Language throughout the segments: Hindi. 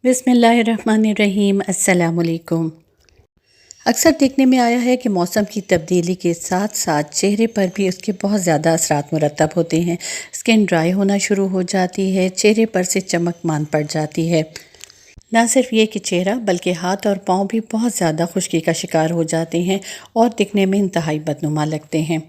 बिस्मिल्लाहिर्रहमानिर्रहीम। अस्सलाम वालेकुम। अक्सर देखने में आया है कि मौसम की तब्दीली के साथ साथ चेहरे पर भी उसके बहुत ज़्यादा असरात मुरतब होते हैं। स्किन ड्राई होना शुरू हो जाती है, चेहरे पर से चमक मान पड़ जाती है। ना सिर्फ ये कि चेहरा बल्कि हाथ और पाँव भी बहुत ज़्यादा खुश्की का शिकार हो जाते हैं और दिखने में इंतहाई बदनुमा लगते हैं।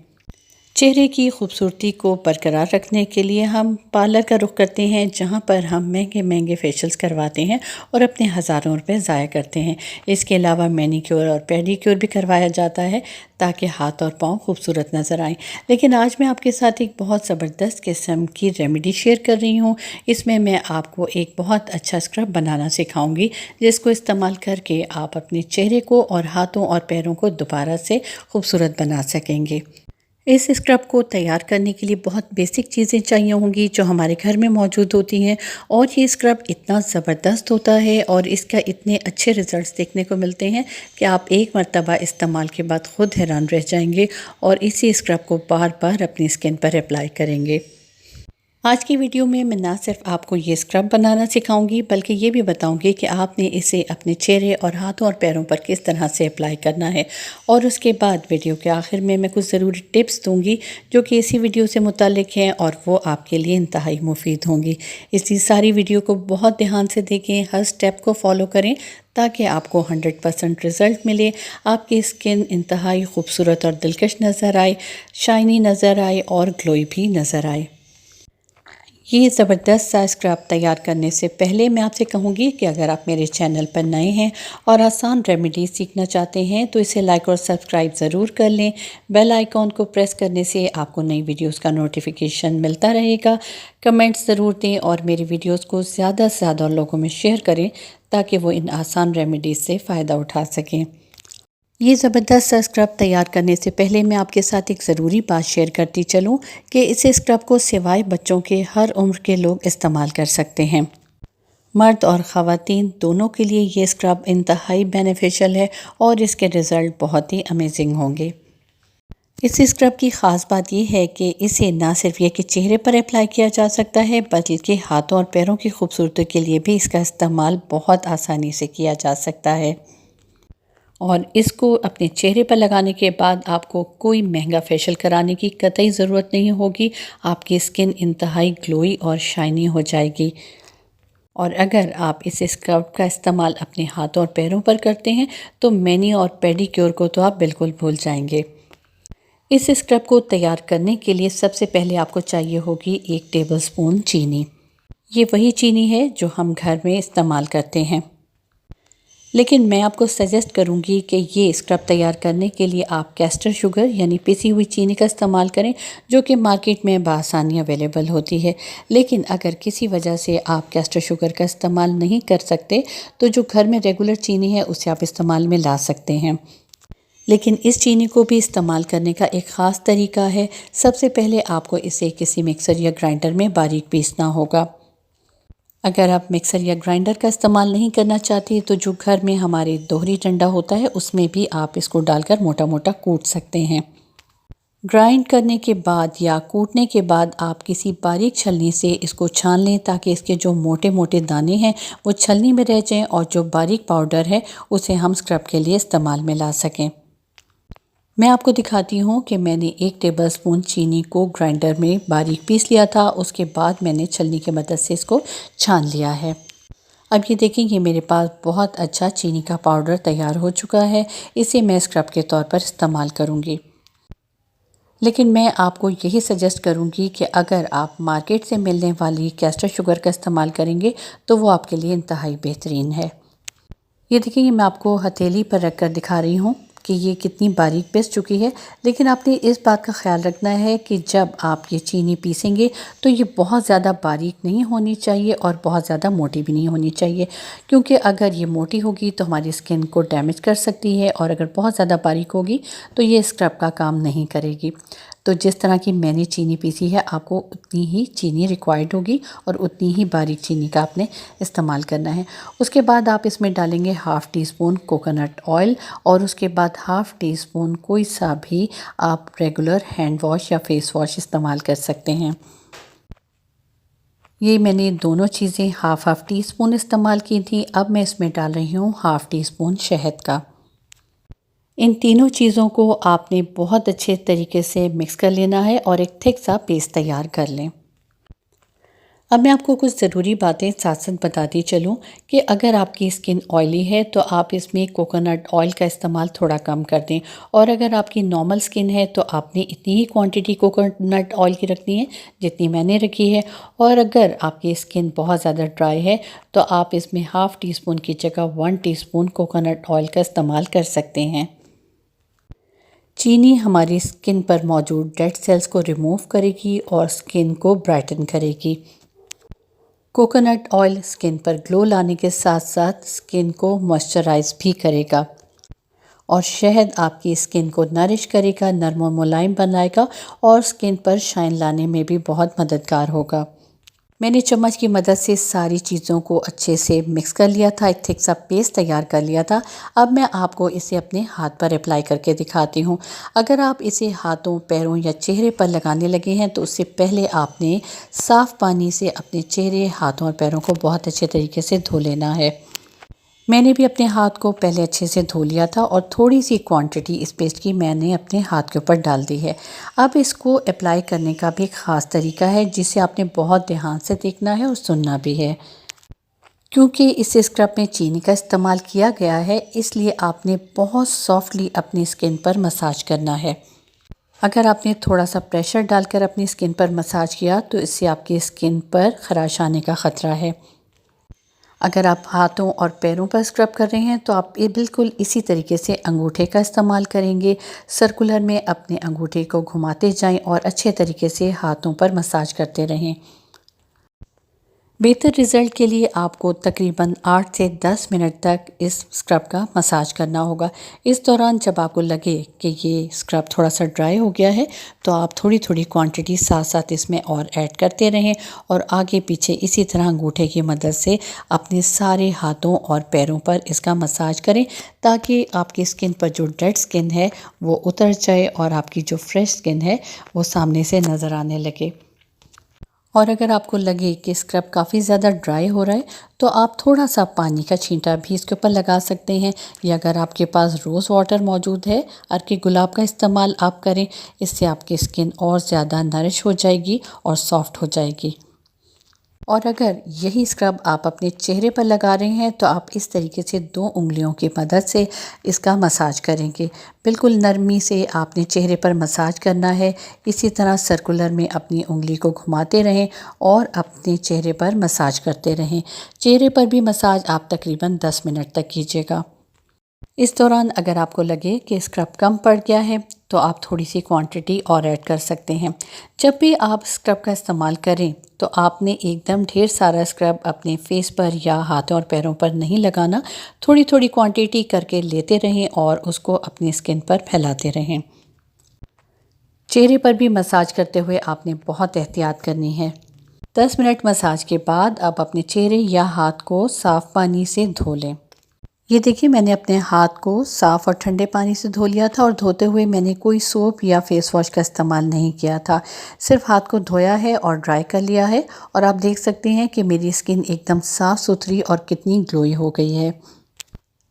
चेहरे की खूबसूरती को बरकरार रखने के लिए हम पार्लर का रुख करते हैं, जहां पर हम महंगे महंगे फेशियल्स करवाते हैं और अपने हज़ारों रुपए ज़ाया करते हैं। इसके अलावा मैनीक्योर और पेडिक्योर भी करवाया जाता है ताकि हाथ और पाँव खूबसूरत नज़र आएं। लेकिन आज मैं आपके साथ एक बहुत ज़बरदस्त किस्म की रेमेडी शेयर कर रही हूँ। इसमें मैं आपको एक बहुत अच्छा स्क्रब बनाना सिखाऊंगी, जिसको इस्तेमाल करके आप अपने चेहरे को और हाथों और पैरों को दोबारा से खूबसूरत बना सकेंगे। इस स्क्रब को तैयार करने के लिए बहुत बेसिक चीज़ें चाहिए होंगी जो हमारे घर में मौजूद होती हैं, और ये स्क्रब इतना ज़बरदस्त होता है और इसका इतने अच्छे रिज़ल्ट्स देखने को मिलते हैं कि आप एक मर्तबा इस्तेमाल के बाद ख़ुद हैरान रह जाएंगे और इसी स्क्रब को बार बार अपनी स्किन पर अप्लाई करेंगे। आज की वीडियो में मैं ना सिर्फ आपको ये स्क्रब बनाना सिखाऊंगी बल्कि ये भी बताऊंगी कि आपने इसे अपने चेहरे और हाथों और पैरों पर किस तरह से अप्लाई करना है। और उसके बाद वीडियो के आखिर में मैं कुछ ज़रूरी टिप्स दूंगी जो कि इसी वीडियो से मुताल्लिक़ हैं और वो आपके लिए इंतहाई मुफीद होंगी। इसलिए सारी वीडियो को बहुत ध्यान से देखें, हर स्टेप को फॉलो करें ताकि आपको 100% रिज़ल्ट मिले, आपकी स्किन इंतहाई खूबसूरत और दिलकश नज़र आए, शाइनी नज़र आए और ग्लोई भी नज़र आए। ये ज़बरदस्त सा स्क्रब तैयार करने से पहले मैं आपसे कहूँगी कि अगर आप मेरे चैनल पर नए हैं और आसान रेमेडी सीखना चाहते हैं तो इसे लाइक और सब्सक्राइब ज़रूर कर लें। बेल आइकॉन को प्रेस करने से आपको नई वीडियोस का नोटिफिकेशन मिलता रहेगा। कमेंट्स ज़रूर दें और मेरी वीडियोस को ज़्यादा से ज़्यादा लोगों में शेयर करें ताकि वो इन आसान रेमेडीज़ से फ़ायदा उठा सकें। ये ज़बरदस्त सा स्क्रब तैयार करने से पहले मैं आपके साथ एक ज़रूरी बात शेयर करती चलूँ कि इस स्क्रब को सिवाय बच्चों के हर उम्र के लोग इस्तेमाल कर सकते हैं। मर्द और ख़वातीन दोनों के लिए ये स्क्रब इंतहाई बेनिफिशियल है और इसके रिज़ल्ट बहुत ही अमेजिंग होंगे। इस स्क्रब की ख़ास बात यह है कि इसे ना सिर्फ ये कि चेहरे पर अप्लाई किया जा सकता है बल्कि हाथों और पैरों की खूबसूरती के लिए भी इसका इस्तेमाल बहुत आसानी से किया जा सकता है। और इसको अपने चेहरे पर लगाने के बाद आपको कोई महंगा फेशियल कराने की कतई ज़रूरत नहीं होगी। आपकी स्किन इंतहाई ग्लोई और शाइनी हो जाएगी। और अगर आप इस स्क्रब का इस्तेमाल अपने हाथों और पैरों पर करते हैं तो मैनी और पेडिक्योर को तो आप बिल्कुल भूल जाएंगे। इस स्क्रब को तैयार करने के लिए सबसे पहले आपको चाहिए होगी 1 टेबलस्पून चीनी। ये वही चीनी है जो हम घर में इस्तेमाल करते हैं, लेकिन मैं आपको सजेस्ट करूंगी कि ये स्क्रब तैयार करने के लिए आप कैस्टर शुगर यानी पिसी हुई चीनी का इस्तेमाल करें, जो कि मार्केट में बआसानी अवेलेबल होती है। लेकिन अगर किसी वजह से आप कैस्टर शुगर का इस्तेमाल नहीं कर सकते तो जो घर में रेगुलर चीनी है उसे आप इस्तेमाल में ला सकते हैं। लेकिन इस चीनी को भी इस्तेमाल करने का एक ख़ास तरीका है। सबसे पहले आपको इसे किसी मिक्सर या ग्राइंडर में बारीक पीसना होगा। अगर आप मिक्सर या ग्राइंडर का इस्तेमाल नहीं करना चाहते तो जो घर में हमारे दोहरी डंडा होता है उसमें भी आप इसको डालकर मोटा मोटा कूट सकते हैं। ग्राइंड करने के बाद या कूटने के बाद आप किसी बारीक छलनी से इसको छान लें ताकि इसके जो मोटे मोटे दाने हैं वो छलनी में रह जाएं और जो बारीक पाउडर है उसे हम स्क्रब के लिए इस्तेमाल में ला सकें। मैं आपको दिखाती हूँ कि मैंने 1 टेबलस्पून चीनी को ग्राइंडर में बारीक पीस लिया था। उसके बाद मैंने छलनी की मदद से इसको छान लिया है। अब ये देखें, ये मेरे पास बहुत अच्छा चीनी का पाउडर तैयार हो चुका है। इसे मैं स्क्रब के तौर पर इस्तेमाल करूँगी। लेकिन मैं आपको यही सजेस्ट करूँगी कि अगर आप मार्केट से मिलने वाली कैस्टर शुगर का इस्तेमाल करेंगे तो वो आपके लिए इंतहाई बेहतरीन है। ये देखिए, मैं आपको हथेली पर रख कर दिखा रही हूँ कि ये कितनी बारीक पिस चुकी है। लेकिन आपने इस बात का ख्याल रखना है कि जब आप ये चीनी पीसेंगे तो ये बहुत ज़्यादा बारीक नहीं होनी चाहिए और बहुत ज़्यादा मोटी भी नहीं होनी चाहिए, क्योंकि अगर ये मोटी होगी तो हमारी स्किन को डैमेज कर सकती है और अगर बहुत ज़्यादा बारीक होगी तो ये स्क्रब का काम नहीं करेगी। तो जिस तरह की मैंने चीनी पीसी है आपको उतनी ही चीनी रिक्वायर्ड होगी और उतनी ही बारीक चीनी का आपने इस्तेमाल करना है। उसके बाद आप इसमें डालेंगे 1/2 टीस्पून कोकोनट ऑयल और उसके बाद 1/2 टीस्पून कोई सा भी आप रेगुलर हैंड वॉश या फेस वॉश इस्तेमाल कर सकते हैं। ये मैंने दोनों चीज़ें हाफ़ टी स्पून इस्तेमाल की थी। अब मैं इसमें डाल रही हूँ हाफ़ टी स्पून शहद का। इन तीनों चीज़ों को आपने बहुत अच्छे तरीके से मिक्स कर लेना है और एक थिक सा पेस्ट तैयार कर लें। अब मैं आपको कुछ ज़रूरी बातें साथ साथ बताती चलूँ कि अगर आपकी स्किन ऑयली है तो आप इसमें कोकोनट ऑयल का इस्तेमाल थोड़ा कम कर दें, और अगर आपकी नॉर्मल स्किन है तो आपने इतनी ही क्वांटिटी कोकोनट ऑयल की रखनी है जितनी मैंने रखी है। और अगर आपकी स्किन बहुत ज़्यादा ड्राई है तो आप इसमें हाफ़ टी स्पून की जगह 1 टीस्पून कोकोनट ऑयल का इस्तेमाल कर सकते हैं। चीनी हमारी स्किन पर मौजूद डेड सेल्स को रिमूव करेगी और स्किन को ब्राइटन करेगी। कोकोनट ऑयल स्किन पर ग्लो लाने के साथ साथ स्किन को मॉइस्चराइज भी करेगा, और शहद आपकी स्किन को नरिश करेगा, नरम और मुलायम बनाएगा और स्किन पर शाइन लाने में भी बहुत मददगार होगा। मैंने चम्मच की मदद से सारी चीज़ों को अच्छे से मिक्स कर लिया था, एक थिक सा पेस्ट तैयार कर लिया था। अब मैं आपको इसे अपने हाथ पर अप्लाई करके दिखाती हूँ। अगर आप इसे हाथों, पैरों या चेहरे पर लगाने लगे हैं तो उससे पहले आपने साफ़ पानी से अपने चेहरे, हाथों और पैरों को बहुत अच्छे तरीके से धो लेना है। मैंने भी अपने हाथ को पहले अच्छे से धो लिया था और थोड़ी सी क्वांटिटी इस पेस्ट की मैंने अपने हाथ के ऊपर डाल दी है। अब इसको अप्लाई करने का भी एक ख़ास तरीका है जिसे आपने बहुत ध्यान से देखना है और सुनना भी है। क्योंकि इस स्क्रब में चीनी का इस्तेमाल किया गया है, इसलिए आपने बहुत सॉफ्टली अपनी स्किन पर मसाज करना है। अगर आपने थोड़ा सा प्रेशर डालकर अपनी स्किन पर मसाज किया तो इससे आपकी स्किन पर खराश आने का ख़तरा है। अगर आप हाथों और पैरों पर स्क्रब कर रहे हैं तो आप ये बिल्कुल इसी तरीके से अंगूठे का इस्तेमाल करेंगे। सर्कुलर में अपने अंगूठे को घुमाते जाएं और अच्छे तरीके से हाथों पर मसाज करते रहें। बेहतर रिज़ल्ट के लिए आपको तकरीबन 8 से 10 मिनट तक इस स्क्रब का मसाज करना होगा। इस दौरान जब आपको लगे कि ये स्क्रब थोड़ा सा ड्राई हो गया है तो आप थोड़ी थोड़ी क्वांटिटी साथ साथ इसमें और ऐड करते रहें और आगे पीछे इसी तरह अंगूठे की मदद से अपने सारे हाथों और पैरों पर इसका मसाज करें, ताकि आपकी स्किन पर जो डेड स्किन है वो उतर जाए और आपकी जो फ्रेश स्किन है वो सामने से नज़र आने लगे। और अगर आपको लगे कि स्क्रब काफ़ी ज़्यादा ड्राई हो रहा है तो आप थोड़ा सा पानी का छींटा भी इसके ऊपर लगा सकते हैं, या अगर आपके पास रोज़ वाटर मौजूद है, अर्के गुलाब का इस्तेमाल आप करें। इससे आपकी स्किन और ज़्यादा नरिश हो जाएगी और सॉफ्ट हो जाएगी। और अगर यही स्क्रब आप अपने चेहरे पर लगा रहे हैं तो आप इस तरीके से 2 उंगलियों की मदद से इसका मसाज करेंगे। बिल्कुल नरमी से आपने चेहरे पर मसाज करना है। इसी तरह सर्कुलर में अपनी उंगली को घुमाते रहें और अपने चेहरे पर मसाज करते रहें। चेहरे पर भी मसाज आप तकरीबन 10 मिनट तक कीजिएगा। इस दौरान अगर आपको लगे कि स्क्रब कम पड़ गया है तो आप थोड़ी सी क्वांटिटी और ऐड कर सकते हैं। जब भी आप स्क्रब का इस्तेमाल करें तो आपने एकदम ढेर सारा स्क्रब अपने फेस पर या हाथों और पैरों पर नहीं लगाना। थोड़ी थोड़ी क्वांटिटी करके लेते रहें और उसको अपनी स्किन पर फैलाते रहें। चेहरे पर भी मसाज करते हुए आपने बहुत एहतियात करनी है। 10 मिनट मसाज के बाद आप अपने चेहरे या हाथ को साफ़ पानी से धो लें। ये देखिए, मैंने अपने हाथ को साफ़ और ठंडे पानी से धो लिया था और धोते हुए मैंने कोई सोप या फेस वॉश का इस्तेमाल नहीं किया था। सिर्फ हाथ को धोया है और ड्राई कर लिया है, और आप देख सकते हैं कि मेरी स्किन एकदम साफ़ सुथरी और कितनी ग्लोई हो गई है।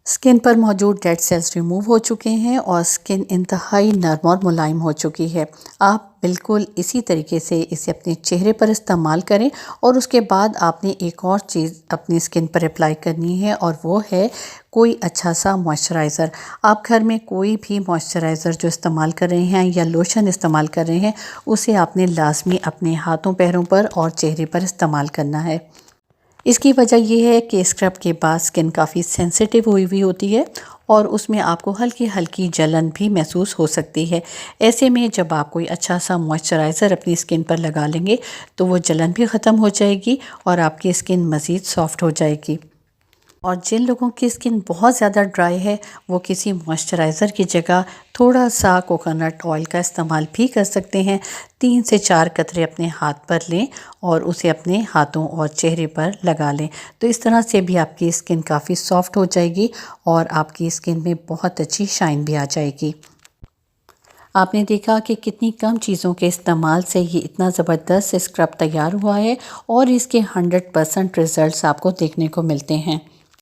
स्किन पर मौजूद डेड सेल्स रिमूव हो चुके हैं और स्किन इंतहाई नरम और मुलायम हो चुकी है। आप बिल्कुल इसी तरीके से इसे अपने चेहरे पर इस्तेमाल करें, और उसके बाद आपने एक और चीज़ अपनी स्किन पर अप्लाई करनी है, और वो है कोई अच्छा सा मॉइस्चराइज़र। आप घर में कोई भी मॉइस्चराइज़र जो इस्तेमाल कर रहे हैं या लोशन इस्तेमाल कर रहे हैं, उसे आपने लाजमी अपने हाथों, पैरों पर और चेहरे पर इस्तेमाल करना है। इसकी वजह यह है कि स्क्रब के बाद स्किन काफ़ी सेंसिटिव हुई हुई होती है और उसमें आपको हल्की हल्की जलन भी महसूस हो सकती है। ऐसे में जब आप कोई अच्छा सा मॉइस्चराइज़र अपनी स्किन पर लगा लेंगे तो वो जलन भी ख़त्म हो जाएगी और आपकी स्किन मज़ीद सॉफ्ट हो जाएगी। और जिन लोगों की स्किन बहुत ज़्यादा ड्राई है वो किसी मॉइस्चराइज़र की जगह थोड़ा सा कोकोनट ऑयल का इस्तेमाल भी कर सकते हैं। 3 से 4 कतरे अपने हाथ पर लें और उसे अपने हाथों और चेहरे पर लगा लें। तो इस तरह से भी आपकी स्किन काफ़ी सॉफ्ट हो जाएगी और आपकी स्किन में बहुत अच्छी शाइन भी आ जाएगी। आपने देखा कि कितनी कम चीज़ों के इस्तेमाल से ये इतना ज़बरदस्त स्क्रब तैयार हुआ है और इसके 100% रिज़ल्ट्स आपको देखने को मिलते हैं।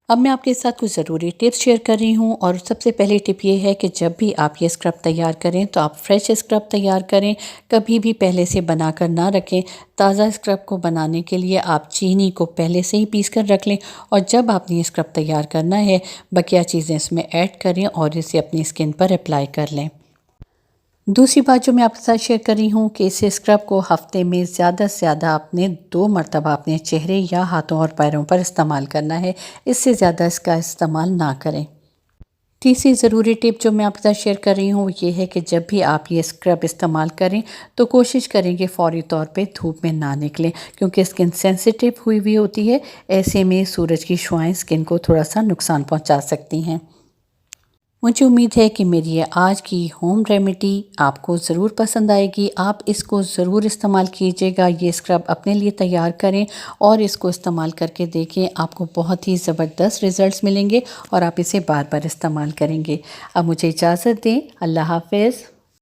अब मैं आपके साथ कुछ ज़रूरी टिप्स शेयर कर रही हूँ और सबसे पहली टिप ये है कि जब भी आप ये स्क्रब तैयार करें तो आप फ्रेश स्क्रब तैयार करें, कभी भी पहले से बनाकर ना रखें। ताज़ा स्क्रब को बनाने के लिए आप चीनी को पहले से ही पीस कर रख लें और जब आपने ये स्क्रब तैयार करना है बकिया चीज़ें इसमें ऐड करें और इसे अपनी स्किन पर अप्लाई कर लें। दूसरी बात जो मैं आपके साथ शेयर कर रही हूँ कि इस स्क्रब को हफ्ते में ज़्यादा से ज़्यादा आपने 2 मरतबा अपने चेहरे या हाथों और पैरों पर इस्तेमाल करना है, इससे ज़्यादा इसका इस्तेमाल ना करें। तीसरी ज़रूरी टिप जो मैं आपके साथ शेयर कर रही हूँ ये है कि जब भी आप ये स्क्रब इस्तेमाल करें तो कोशिश करें कि फ़ौरी तौर पे धूप में ना निकलें, क्योंकि स्किन सेंसिटिव हुई होती है। ऐसे में सूरज की शुआएं स्किन को थोड़ा सा नुकसान पहुँचा सकती हैं। मुझे उम्मीद है कि मेरी ये आज की होम रेमेडी आपको ज़रूर पसंद आएगी। आप इसको ज़रूर इस्तेमाल कीजिएगा। ये स्क्रब अपने लिए तैयार करें और इसको इस्तेमाल करके देखें, आपको बहुत ही ज़बरदस्त रिज़ल्ट्स मिलेंगे और आप इसे बार बार इस्तेमाल करेंगे। अब मुझे इजाज़त दें। अल्लाह हाफ़िज़।